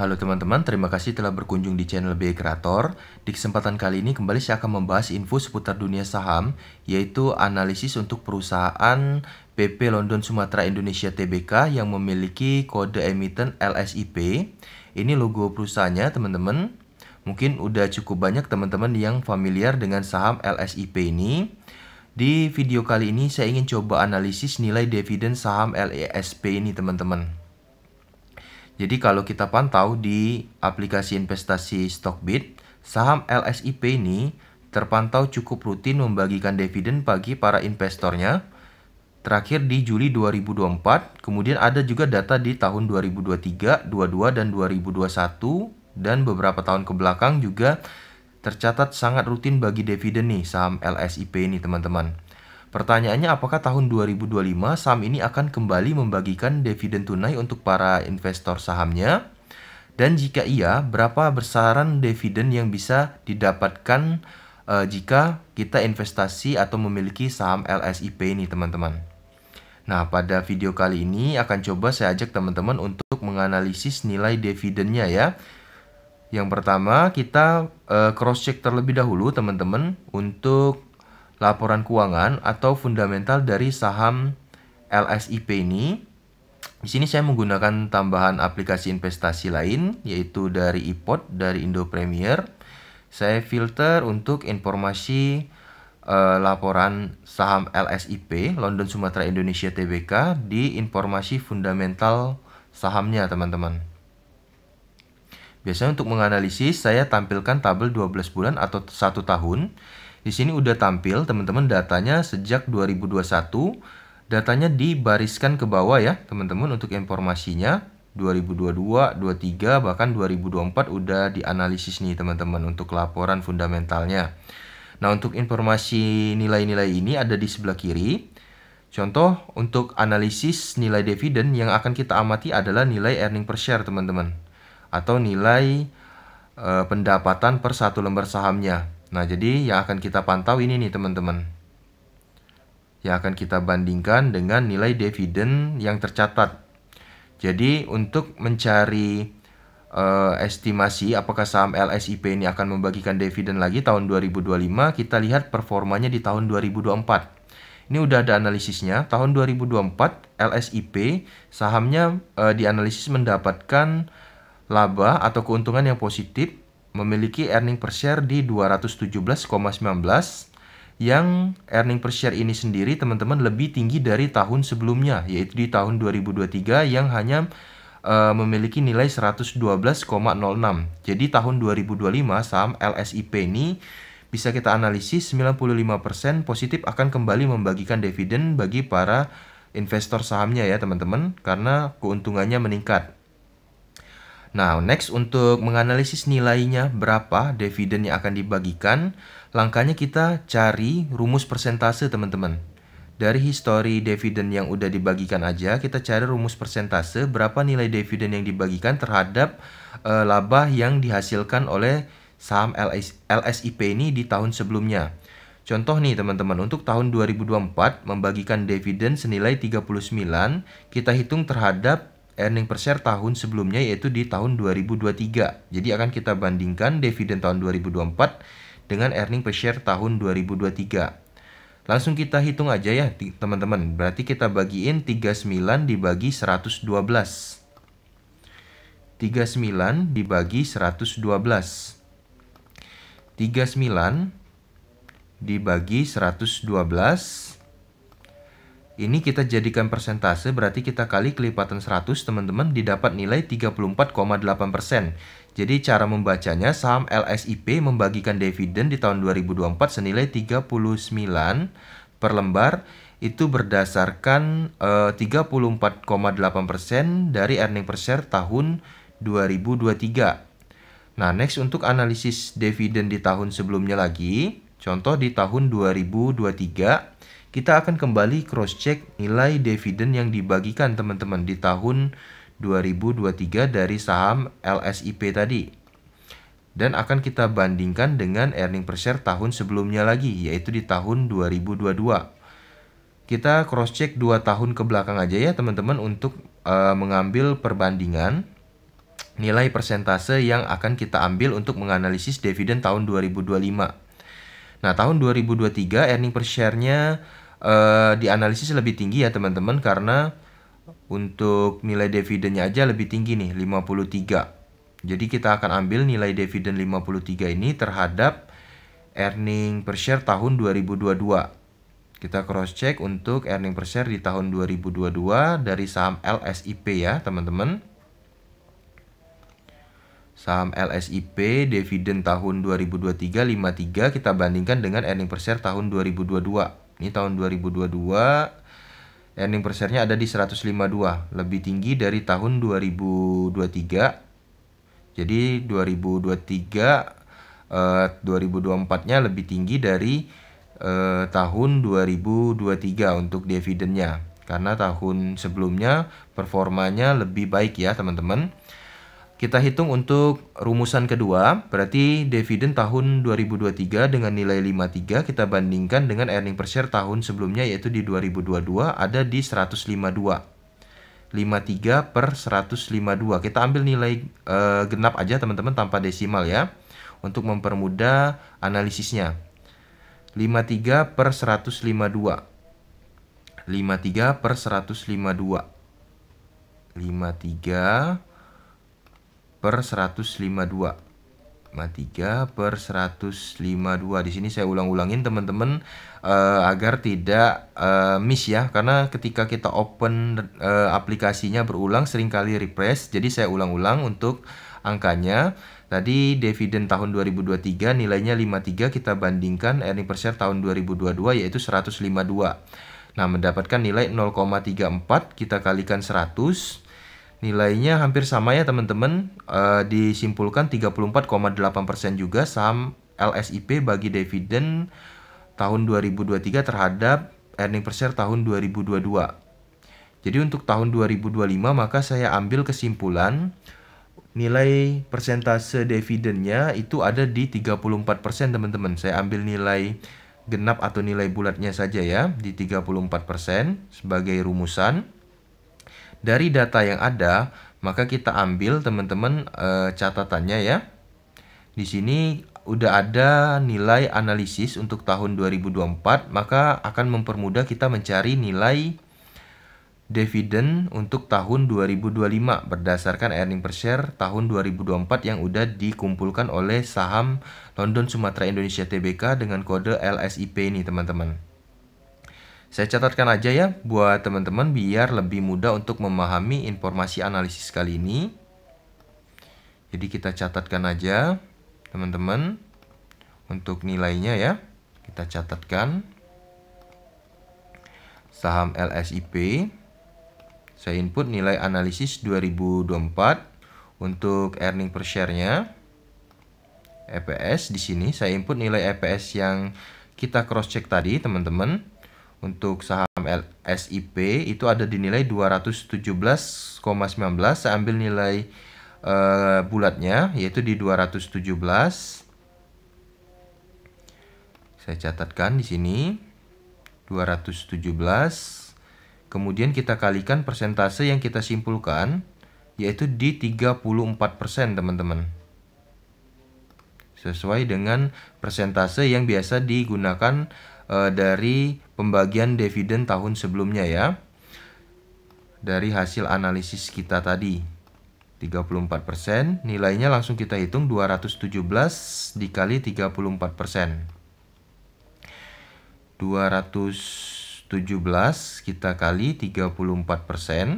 Halo teman-teman, terima kasih telah berkunjung di channel BI Creator. Di kesempatan kali ini kembali saya akan membahas info seputar dunia saham, yaitu analisis untuk perusahaan PP London Sumatera Indonesia Tbk yang memiliki kode emiten LSIP. Ini logo perusahaannya teman-teman. Mungkin udah cukup banyak teman-teman yang familiar dengan saham LSIP ini. Di video kali ini saya ingin coba analisis nilai dividen saham LSIP ini teman-teman. Jadi kalau kita pantau di aplikasi investasi Stockbit, saham LSIP ini terpantau cukup rutin membagikan dividen bagi para investornya. Terakhir di Juli 2024, kemudian ada juga data di tahun 2023, 22 dan 2021 dan beberapa tahun ke belakang juga tercatat sangat rutin bagi dividen nih saham LSIP ini teman-teman. Pertanyaannya, apakah tahun 2025 saham ini akan kembali membagikan dividen tunai untuk para investor sahamnya? Dan jika iya, berapa besaran dividen yang bisa didapatkan jika kita investasi atau memiliki saham LSIP ini teman-teman? Nah, pada video kali ini akan coba saya ajak teman-teman untuk menganalisis nilai dividennya ya. Yang pertama, kita cross-check terlebih dahulu teman-teman untuk laporan keuangan atau fundamental dari saham LSIP ini. Di sini saya menggunakan tambahan aplikasi investasi lain, yaitu dari iPod, dari Indo Premier. Saya filter untuk informasi laporan saham LSIP, London Sumatera Indonesia Tbk, di informasi fundamental sahamnya teman-teman. Biasanya untuk menganalisis, saya tampilkan tabel 12 bulan atau 1 tahun. Di sini udah tampil teman-teman datanya sejak 2021. Datanya dibariskan ke bawah ya teman-teman untuk informasinya. 2022, 23 bahkan 2024 udah dianalisis nih teman-teman untuk laporan fundamentalnya. Nah, untuk informasi nilai-nilai ini ada di sebelah kiri. Contoh untuk analisis nilai dividen yang akan kita amati adalah nilai earning per share teman-teman, atau nilai pendapatan per satu lembar sahamnya. Nah, jadi yang akan kita pantau ini nih teman-teman. Yang akan kita bandingkan dengan nilai dividen yang tercatat. Jadi untuk mencari estimasi apakah saham LSIP ini akan membagikan dividen lagi tahun 2025, kita lihat performanya di tahun 2024. Ini udah ada analisisnya. Tahun 2024 LSIP sahamnya dianalisis mendapatkan laba atau keuntungan yang positif, memiliki earning per share di 217,19, yang earning per share ini sendiri teman-teman lebih tinggi dari tahun sebelumnya, yaitu di tahun 2023 yang hanya memiliki nilai 112,06. Jadi tahun 2025 saham LSIP ini bisa kita analisis 95% positif akan kembali membagikan dividen bagi para investor sahamnya ya teman-teman, karena keuntungannya meningkat. Nah, next untuk menganalisis nilainya berapa dividen yang akan dibagikan, langkahnya kita cari rumus persentase teman-teman. Dari histori dividen yang udah dibagikan aja, kita cari rumus persentase berapa nilai dividen yang dibagikan terhadap laba yang dihasilkan oleh saham LSIP ini di tahun sebelumnya. Contoh nih teman-teman, untuk tahun 2024 membagikan dividen senilai 39, kita hitung terhadap earning per share tahun sebelumnya, yaitu di tahun 2023. Jadi akan kita bandingkan dividen tahun 2024 dengan earning per share tahun 2023. Langsung kita hitung aja ya teman-teman. Berarti kita bagiin 39 dibagi 112. 39 dibagi 112. 39 dibagi 112. Ini kita jadikan persentase, berarti kita kali kelipatan 100 teman-teman, didapat nilai 34,8%. Jadi cara membacanya, saham LSIP membagikan dividen di tahun 2024 senilai 39 per lembar, itu berdasarkan 34,8% dari earning per share tahun 2023. Nah, next untuk analisis dividen di tahun sebelumnya lagi, contoh di tahun 2023, kita akan kembali cross-check nilai dividen yang dibagikan teman-teman di tahun 2023 dari saham LSIP tadi. Dan akan kita bandingkan dengan earning per share tahun sebelumnya lagi, yaitu di tahun 2022. Kita cross-check 2 tahun ke belakang aja ya teman-teman untuk mengambil perbandingan. nilai persentase yang akan kita ambil untuk menganalisis dividen tahun 2025. Nah, tahun 2023 earning per share-nya dianalisis lebih tinggi ya teman-teman, karena untuk nilai dividennya aja lebih tinggi nih, 53. Jadi kita akan ambil nilai dividen 53 ini terhadap earning per share tahun 2022. Kita cross check untuk earning per share di tahun 2022 dari saham LSIP ya teman-teman. Saham LSIP dividen tahun 2023 53, kita bandingkan dengan earning per share tahun 2022. Ini tahun 2022 earning per share-nya ada di 152, lebih tinggi dari tahun 2023. Jadi 2023 2024-nya lebih tinggi dari tahun 2023 untuk dividennya, karena tahun sebelumnya performanya lebih baik ya teman-teman. Kita hitung untuk rumusan kedua, berarti dividen tahun 2023 dengan nilai 53 kita bandingkan dengan earning per share tahun sebelumnya, yaitu di 2022 ada di 152. 53 per 152. Kita ambil nilai genap aja teman-teman tanpa desimal ya, untuk mempermudah analisisnya. 53 per 152. 53 per 152. 53 per 152. 53 per 152. Di sini saya ulang-ulangin teman-teman agar tidak miss ya, karena ketika kita open aplikasinya berulang seringkali refresh. Jadi saya ulang-ulang untuk angkanya. Tadi dividen tahun 2023 nilainya 53, kita bandingkan earning per share tahun 2022 yaitu 152. Nah, mendapatkan nilai 0,34, kita kalikan 100. Nilainya hampir sama ya teman-teman, disimpulkan 34,8% juga saham LSIP bagi dividen tahun 2023 terhadap earning per share tahun 2022. Jadi untuk tahun 2025 maka saya ambil kesimpulan nilai persentase dividennya itu ada di 34% teman-teman. Saya ambil nilai genap atau nilai bulatnya saja ya, di 34% sebagai rumusan. Dari data yang ada, maka kita ambil teman-teman catatannya ya. Di sini udah ada nilai analisis untuk tahun 2024, maka akan mempermudah kita mencari nilai dividen untuk tahun 2025 berdasarkan earning per share tahun 2024 yang udah dikumpulkan oleh saham London Sumatera Indonesia Tbk dengan kode LSIP ini teman-teman. Saya catatkan aja ya buat teman-teman biar lebih mudah untuk memahami informasi analisis kali ini. Jadi kita catatkan aja teman-teman untuk nilainya ya. Kita catatkan saham LSIP. Saya input nilai analisis 2024 untuk earning per share-nya. EPS di sini saya input nilai EPS yang kita cross check tadi teman-teman. Untuk saham LSIP itu ada di nilai 217,19. Saya ambil nilai bulatnya yaitu di 217. Saya catatkan di sini 217. Kemudian kita kalikan persentase yang kita simpulkan yaitu di 34% teman-teman. Sesuai dengan persentase yang biasa digunakan dari pembagian dividen tahun sebelumnya ya. Dari hasil analisis kita tadi 34%, nilainya langsung kita hitung 217 dikali 34%. 217 kita kali 34%,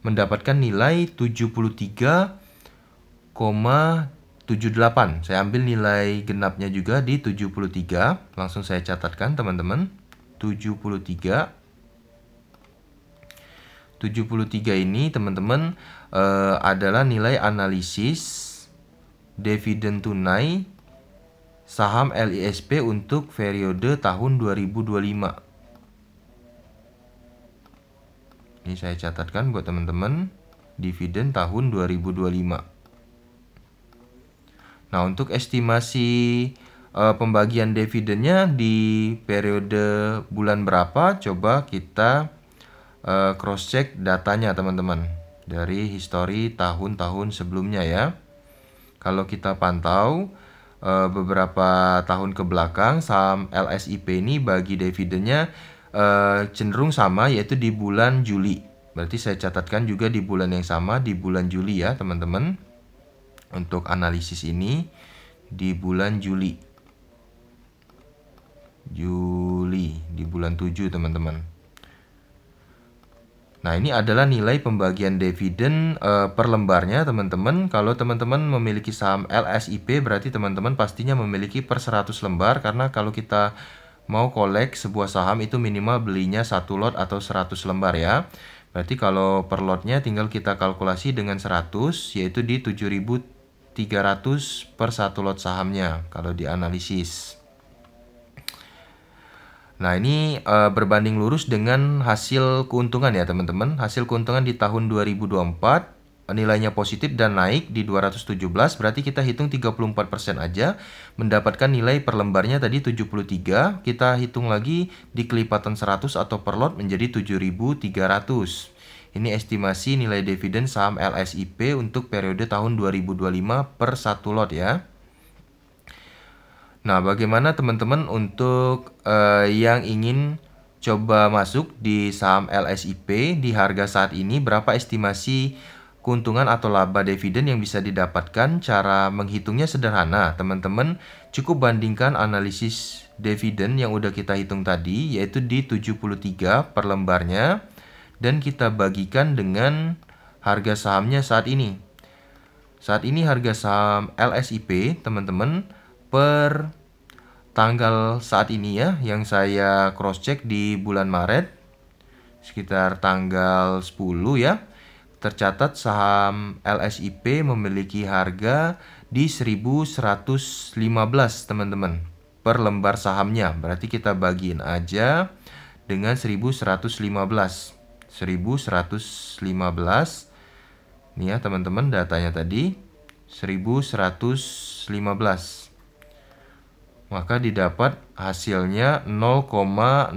mendapatkan nilai 73,78. Saya ambil nilai genapnya juga di 73. Langsung saya catatkan teman-teman. 73 ini teman-teman adalah nilai analisis dividen tunai saham LISP untuk periode tahun 2025. Ini saya catatkan buat teman-teman, dividen tahun 2025. Nah, untuk estimasi pembagian dividennya di periode bulan berapa, coba kita cross check datanya teman-teman. dari histori tahun-tahun sebelumnya ya. Kalau kita pantau beberapa tahun ke belakang, saham LSIP ini bagi dividennya cenderung sama, yaitu di bulan Juli. Berarti saya catatkan juga di bulan yang sama, di bulan Juli ya teman-teman. Untuk analisis ini di bulan Juli di bulan 7 teman-teman. Nah, ini adalah nilai pembagian dividen per lembarnya teman-teman. Kalau teman-teman memiliki saham LSIP berarti teman-teman pastinya memiliki per 100 lembar, karena kalau kita mau kolek sebuah saham itu minimal belinya 1 lot atau 100 lembar ya. Berarti kalau per lotnya tinggal kita kalkulasi dengan 100, yaitu di 7.300 per 1 lot sahamnya kalau dianalisis. Nah, ini berbanding lurus dengan hasil keuntungan ya teman-teman. Hasil keuntungan di tahun 2024 nilainya positif dan naik di 217, berarti kita hitung 34% aja mendapatkan nilai per lembarnya tadi 73. Kita hitung lagi di kelipatan 100 atau per lot menjadi 7.300. Ini estimasi nilai dividen saham LSIP untuk periode tahun 2025 per 1 lot ya. Nah, bagaimana teman-teman untuk yang ingin coba masuk di saham LSIP di harga saat ini, berapa estimasi keuntungan atau laba dividen yang bisa didapatkan? Cara menghitungnya sederhana, teman-teman cukup bandingkan analisis dividen yang udah kita hitung tadi, yaitu di 73 per lembarnya, dan kita bagikan dengan harga sahamnya saat ini. Saat ini harga saham LSIP teman-teman per tanggal saat ini ya, yang saya cross check di bulan Maret sekitar tanggal 10 ya, tercatat saham LSIP memiliki harga di 1.115 teman-teman per lembar sahamnya. Berarti kita bagiin aja dengan 1.115. 1.115 nih ya teman-teman, datanya tadi 1.115. Maka didapat hasilnya 0,065,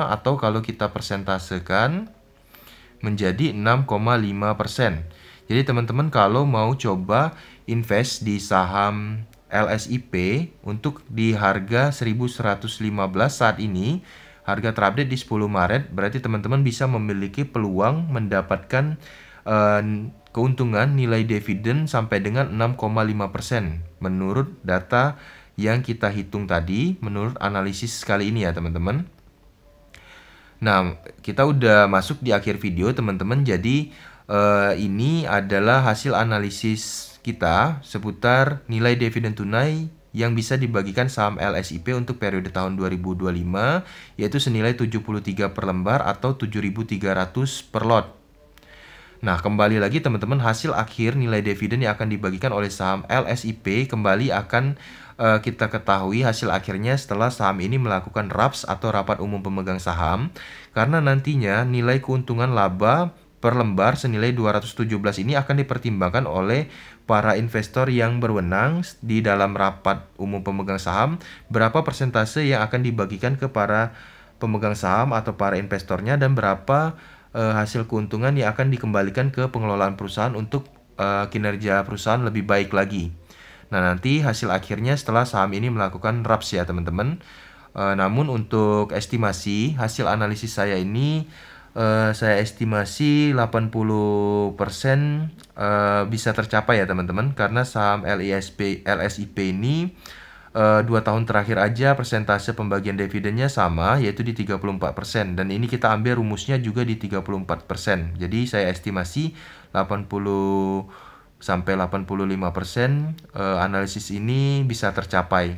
atau kalau kita persentasekan menjadi 6,5%. Jadi teman-teman kalau mau coba invest di saham LSIP untuk di harga 1.115 saat ini, harga terupdate di 10 Maret, berarti teman-teman bisa memiliki peluang mendapatkan keuntungan nilai dividen sampai dengan 6,5% menurut data yang kita hitung tadi, menurut analisis kali ini ya teman-teman. Nah, kita udah masuk di akhir video teman-teman. Jadi ini adalah hasil analisis kita seputar nilai dividen tunai yang bisa dibagikan saham LSIP untuk periode tahun 2025, yaitu senilai 73 per lembar atau 7.300 per lot. Nah, kembali lagi teman-teman, hasil akhir nilai dividen yang akan dibagikan oleh saham LSIP kembali akan kita ketahui hasil akhirnya setelah saham ini melakukan RAPS atau Rapat Umum Pemegang Saham, karena nantinya nilai keuntungan laba per lembar senilai 217 ini akan dipertimbangkan oleh para investor yang berwenang di dalam Rapat Umum Pemegang Saham, berapa persentase yang akan dibagikan ke para pemegang saham atau para investornya, dan berapa hasil keuntungan yang akan dikembalikan ke pengelolaan perusahaan untuk kinerja perusahaan lebih baik lagi. Nah, nanti hasil akhirnya setelah saham ini melakukan RAPS ya teman-teman. Namun untuk estimasi hasil analisis saya ini, saya estimasi 80% bisa tercapai ya teman-teman, karena saham LSIP ini 2 tahun terakhir aja persentase pembagian dividennya sama, yaitu di 34%, dan ini kita ambil rumusnya juga di 34%. Jadi saya estimasi 80 sampai 85% analisis ini bisa tercapai.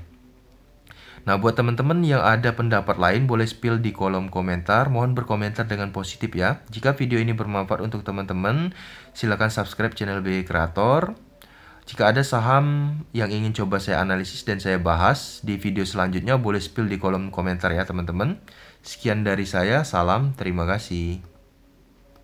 Nah, buat teman-teman yang ada pendapat lain boleh spill di kolom komentar. Mohon berkomentar dengan positif ya. Jika video ini bermanfaat untuk teman-teman, silakan subscribe channel BI Kreator. Jika ada saham yang ingin coba saya analisis dan saya bahas di video selanjutnya, boleh spill di kolom komentar ya teman-teman. Sekian dari saya, salam, terima kasih.